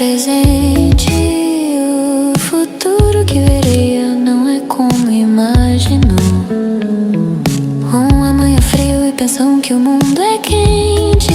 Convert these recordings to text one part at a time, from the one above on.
presente. O futuro que veria não é como imaginou. Um amanhã frio e pensam que o mundo é quente.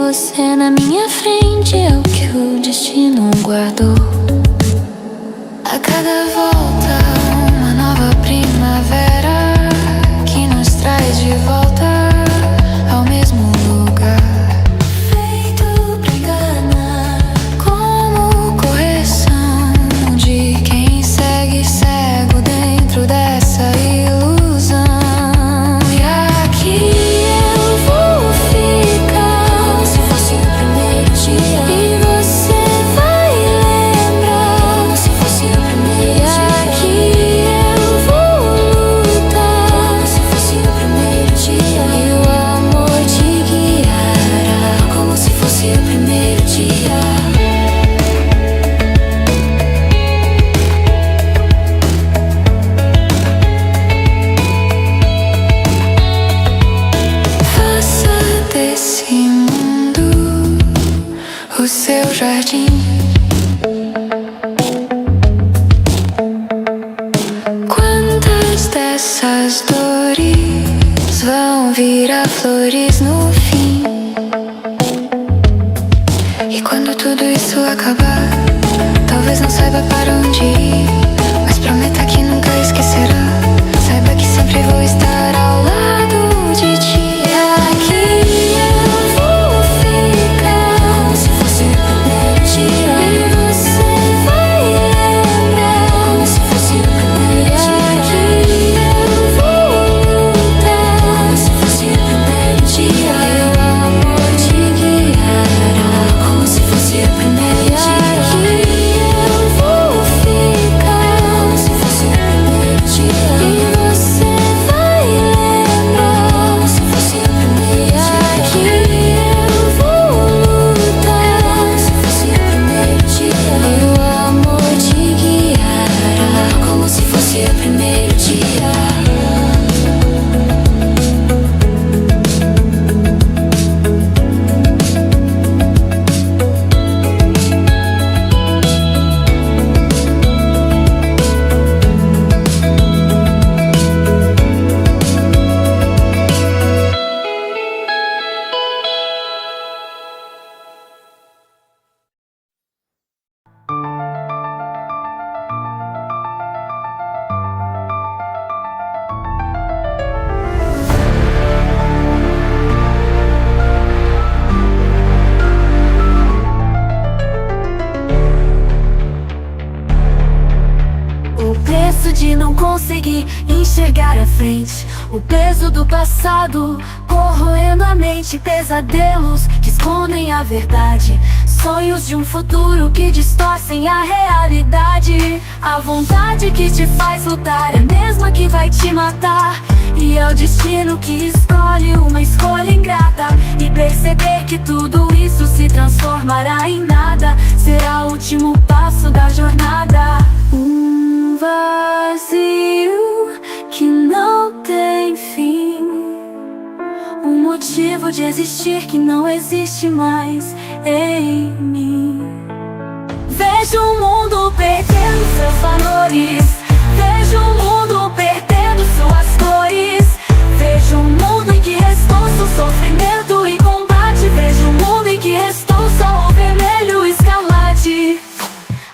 Você na minha frente é o que o destino guardou. A cada volta uma nova primavera que nos traz de volta ao mesmo lugar. Feito pra enganar, como correção de quem segue cego dentro dessa ilusão. E aqui eu vou ficar se fosse o primeiro dia. E você vai lembrar como se fosse o primeiro dia. E aqui eu vou lutar como se fosse o primeiro dia. E o amor te guiará como se fosse o primeiro dia. Faça desse mundo o seu jardim. Quantas dessas dores vão virar flores no fim? E quando tudo isso acabar, talvez não saiba para onde ir, mas prometa que nunca esquecerá. Saiba que sempre vou estar ao lado de ti. E aqui eu vou ficar como se fosse o primeiro dia. E você vai lembrar como se fosse o primeiro dia. E aqui eu vou lutar como se fosse o primeiro dia. E o amor te guiará como se fosse o primeiro dia. E aqui eu vou ficar como se fosse o primeiro dia. E você vai lembrar como se fosse o primeiro dia. E aqui eu vou lutar como se fosse o primeiro dia. E o amor te guiará como se fosse o primeiro dia. O peso de não conseguir enxergar a frente, o peso do passado corroendo a mente, pesadelos que escondem a verdade, sonhos de um futuro que distorcem a realidade. A vontade que te faz lutar é a mesma que vai te matar, e é o destino que escolhe uma escolha ingrata. E perceber que tudo isso se transformará em nada será o último passo da jornada. Um vazio que não tem fim, um motivo de existir que não existe mais em mim. Vejo o mundo perdendo seus valores, vejo o mundo perdendo suas cores. Vejo um mundo em que restou só sofrimento e combate. Vejo um mundo em que restou só o vermelho escarlate.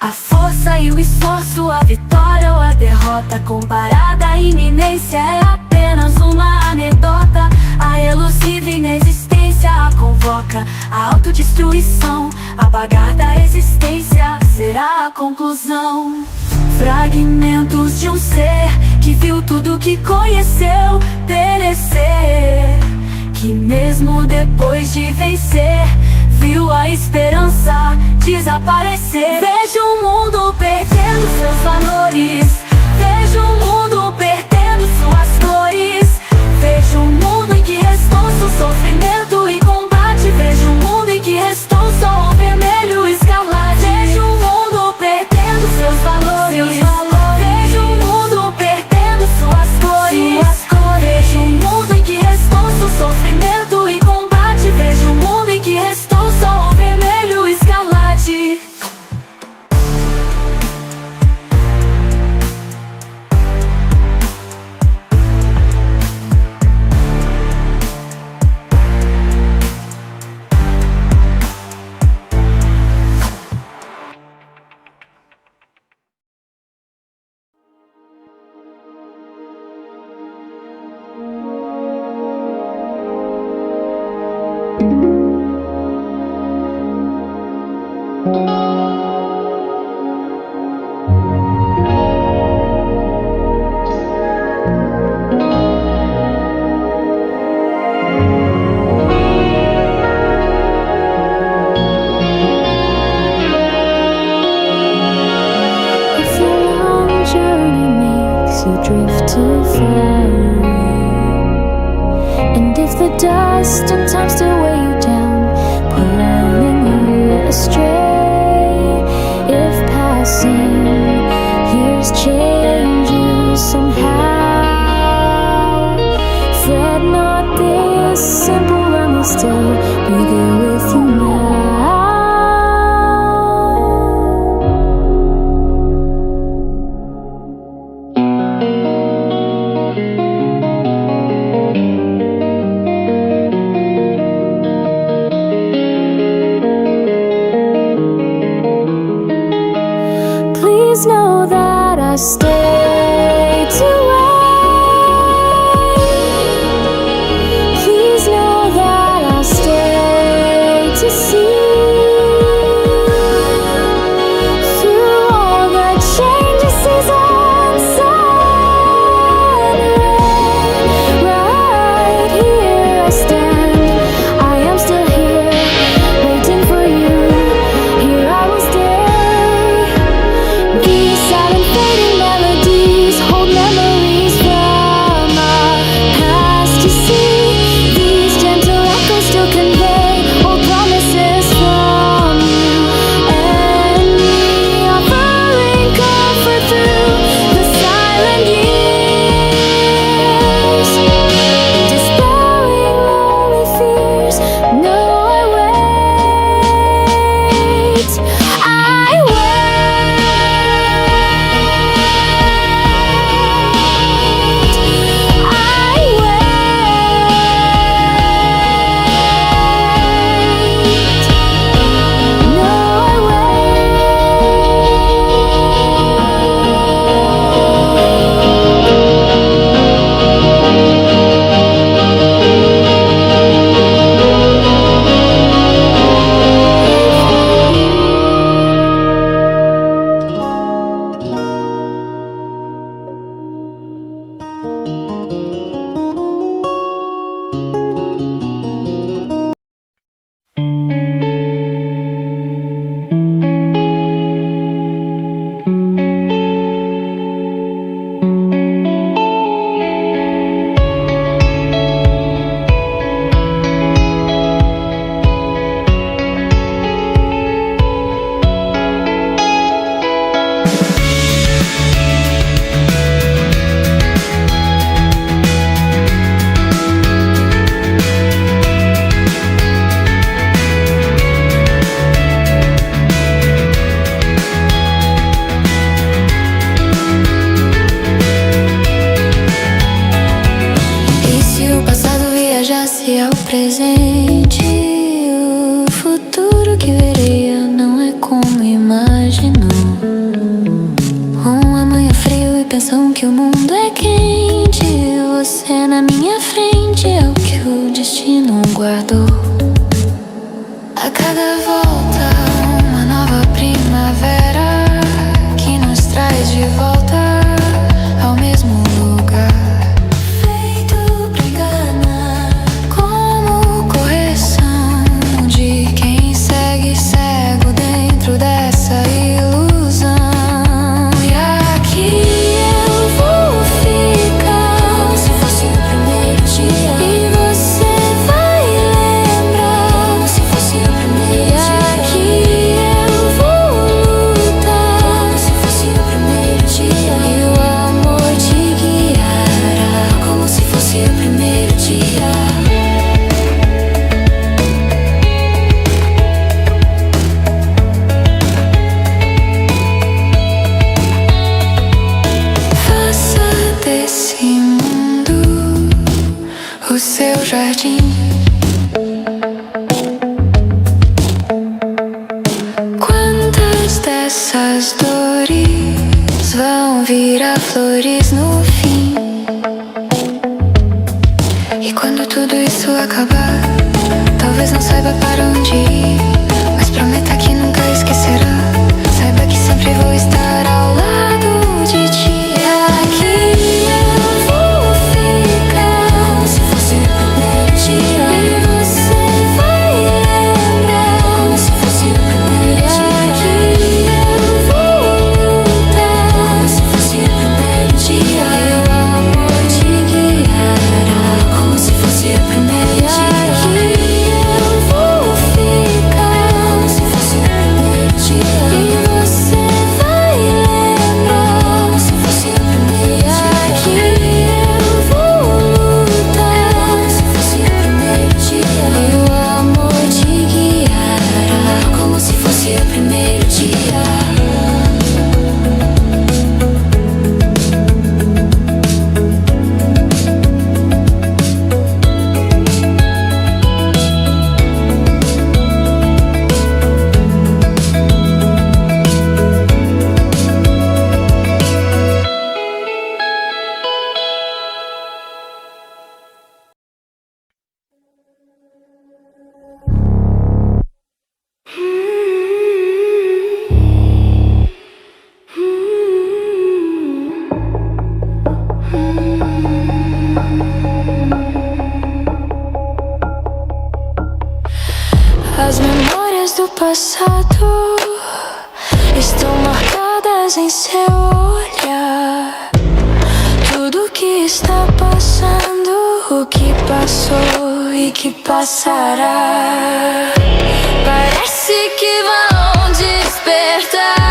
A força e o esforço, a vitória ou a derrota, comparada à iminência, é apenas uma anedota. A elusiva inexistência a convoca, a autodestruição, apagar da existência será a conclusão. Fragmentos de um ser que viu tudo que conheceu perecer, que mesmo depois de vencer, viu a esperança desaparecer. Vejo o mundo perdendo seus valores, vejo o mundo perdendo suas cores. Vejo um mundo em que restou só sofrimento e combate. Vejo um mundo em que restou só o vermelho escarlate. Vejo o mundo perdendo seus valores, vejo o mundo perdendo suas cores. Vejo um mundo em que restou só sofrimento e combate. Vejo um mundo em que restou só o vermelho escarlate. journey makes you drift too far away. And if the dust and time still weigh you down, pulling you astray, if passing years change you somehow, fret not, this simple run will still be there with you now. Please know that I stay to wait. Please know that I stay to see through all the changes, seasons, sun and rain. Right here I stand, I am still here, waiting for you. Here I will stay. These silent fading melodies hold memories from our past. You see, these gentle echoes still convey old promises from you and me, offering comfort through the silent years, dispelling lonely fears. No, I wait. I ao presente, o futuro que veria não é como imaginou. Um amanhã frio e pensam que o mundo é quente, você na minha frente é o que o destino guardou. A cada volta uma nova primavera que nos traz de volta ao mesmo lugar. O seu jardim. Quantas dessas dores vão virar flores no fim? E quando tudo isso acabar, talvez não saiba para onde ir, mas prometa que nunca esquecerá. Saiba que sempre vou estar ao lado de ti. voz em seu olhar. Tudo que está passando, o que passou e que passará, parece que vão despertar.